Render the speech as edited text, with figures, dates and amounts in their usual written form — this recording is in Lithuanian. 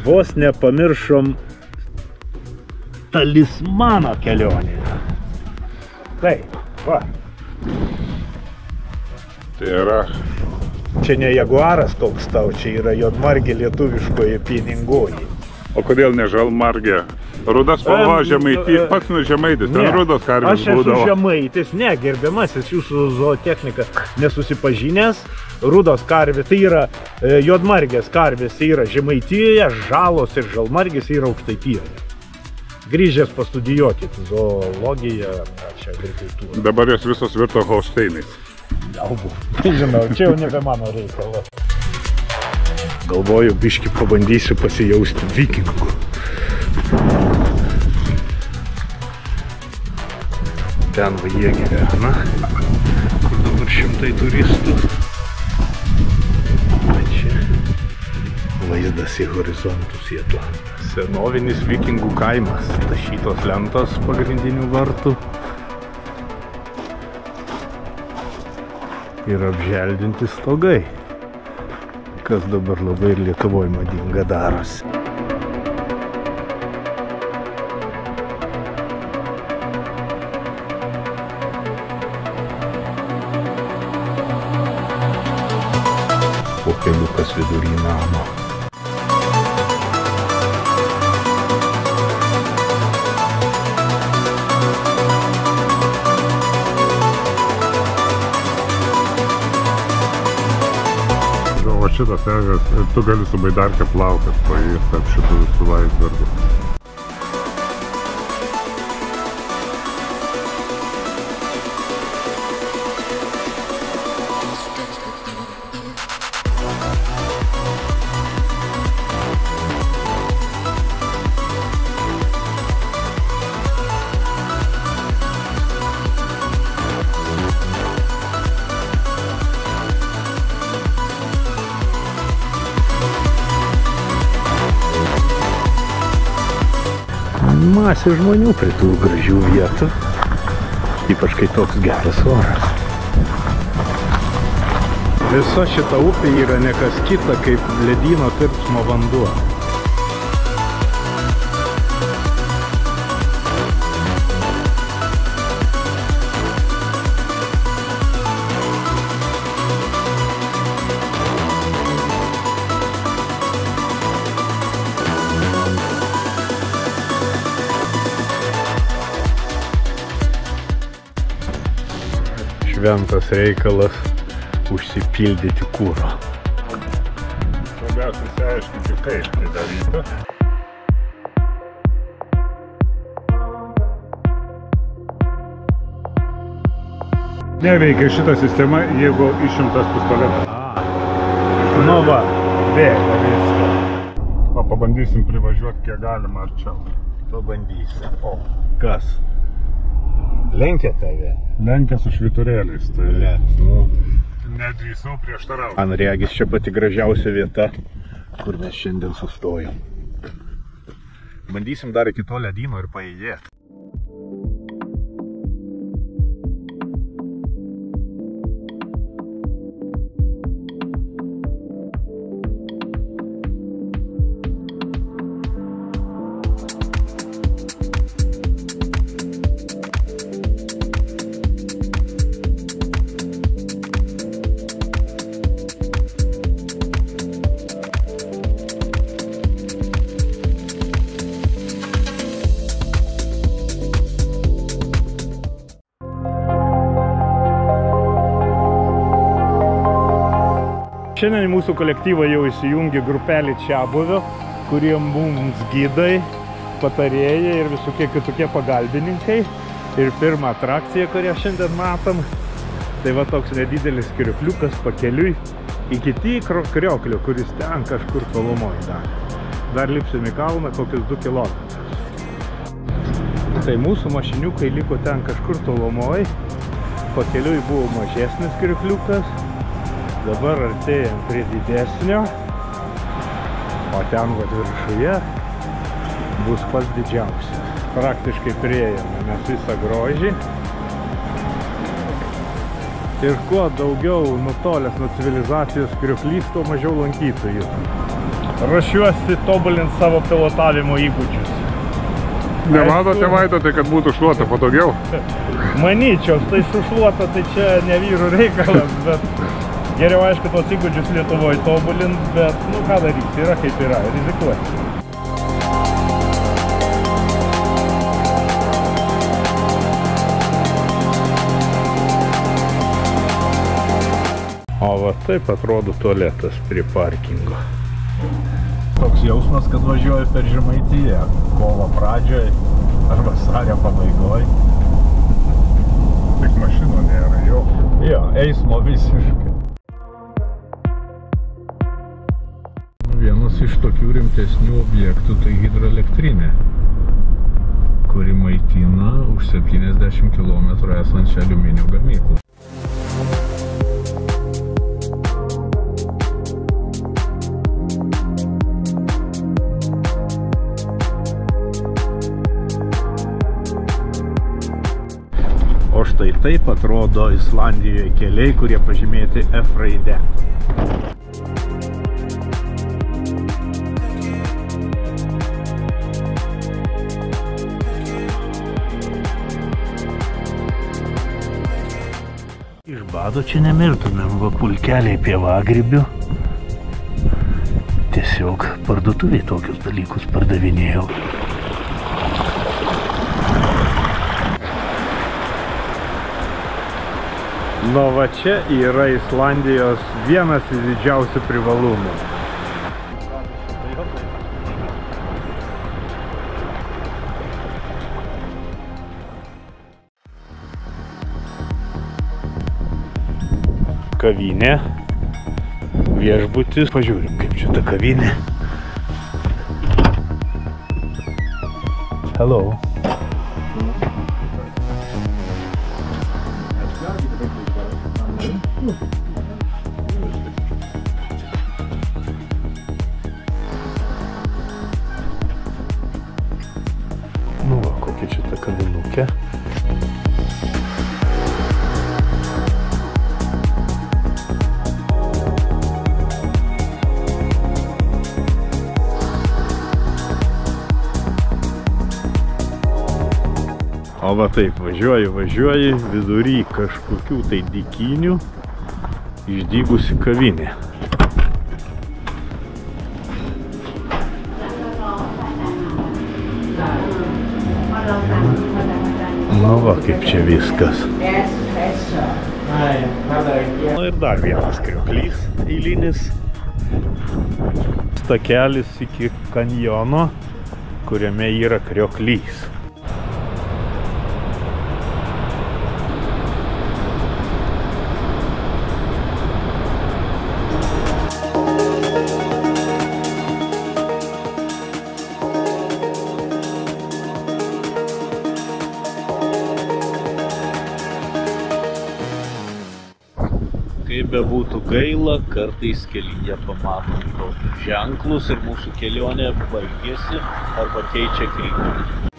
Vos nepamiršom talismano kelionėje. Taip, va. Tai yra... Čia ne jaguaras koks tau, čia yra juodmargė lietuviškoji pieningoji. O kodėl ne žalmargė? Rudas spalva Žemaitys, pats nuo Žemaitis, ten rudos karvės būdavo. Aš esu Žemaitis, ne, gerbiamasis, jūsų zootechnika nesusipažinęs. Rudos karvė, tai yra juodmargės karvės, tai yra Žemaitijoje, žalos ir žalmargės yra Aukštaitijoje. Grįžęs pastudijuokit zoologiją, čia agrikultūrą. Dabar jos visos virto Holšteinais. Galbūt, žinau, čia jau nebe mano reikalas. Galvoju, biškį pabandysiu pasijausti vikingu. Ten va jie gyvena, kur dabar šimtai turistų. O čia vaizdas į horizontus jėtų. Senovinis vikingų kaimas, tašytos lentos pagrindinių vartų. Ir apželdinti stogai, kas dabar labai ir Lietuvoje madinga darosi. Keliukas vidury namo. O šitas ežeras, tu gali su baidarke plaukas paėjus tarp šitų visų vaisbergų. Masė žmonių prie tų gražių vietų, ypač kai toks geras oras. Visa šita upė yra ne kas kita kaip ledyno tirpsmo vanduo. Šventas reikalas užsipildyti kuro. Svarbiausia išsiaiškinti, kaip tai daryti. Neveikia šita sistema, jeigu išimtas pistoletas. Nu va, bėga viską. Pabandysim privažiuoti kiek galima arčiau. Pabandysim. O, kas? Lenkia tave? Lenkia su švyturėliais, tai... Net, nu... Nedrįsau prieštarauti. Man regis čia pati gražiausia vieta, kur mes šiandien sustojom. Bandysim dar iki to ledyno ir paėjėti. Šiandien mūsų kolektyvą jau įsijungė grupelį čiabuvio, kurie mums gidai, patarėjai ir visokie kitokie pagalbininkai. Ir pirmą atrakciją, kurią šiandien matom, tai va toks nedidelis kriokliukas pakeliui iki tikro krioklio, kuris ten kažkur tolumoj dar. Dar lipsim į kalną kokius 2 kilometrus. Tai mūsų mašiniukai liko ten kažkur tolumoj, pakeliui buvo mažesnis kriokliukas. Dabar artėjam prie didesnio, o ten va viršuje bus pats didžiausias. Praktiškai priėjome mes visą grožį. Ir kuo daugiau nutolęs nuo civilizacijos krioklys, tuo mažiau lankytojų. Ruošiuosi tobulinti savo pilotavimo įgūdžius. Nematote, maitote, kad būtų šluota patogiau? Manyčiau, tai su šluota tai čia ne vyrų reikalas, bet geriau aišku tos įgūdžius Lietuvoje tobulint, bet nu ką daryti, yra kaip yra, rizikuoti. O va taip atrodo tualetas prie parkingo. Toks jausmas, kad važiuoju per Žemaitiją, kovo pradžioje ar vasario pabaigoje. Tik mašino nėra, jo. Jo, eismo visiškai. Vienas iš tokių rimtesnių objektų tai hidroelektrinė, kuri maitina už 70 km esančią aliuminio gamyklą. O štai taip atrodo Islandijoje keliai, kurie pažymėti F raide. Iš bado čia nemirtumėm, va pulkeliai pievagrybių. Tiesiog parduotuviai tokius dalykus pardavinėjau. Nu va čia yra Islandijos vienas iš didžiausių privalumų. Kavinė, viešbutis. Pažiūrim, kaip čia ta kavinė. Hello. Nu va, kokia čia ta kavinukė. O va taip, važiuoji, vidury kažkokių tai dykynių išdygusi kavinė. Nu va, kaip čia viskas. Nu ir dar vienas krioklys eilinis. Takelis iki kanjono, kuriame yra krioklys. Kaip bebūtų gaila, kartais kelyje pamatom tokius ženklus ir mūsų kelionė baigėsi arba keičia kryptį.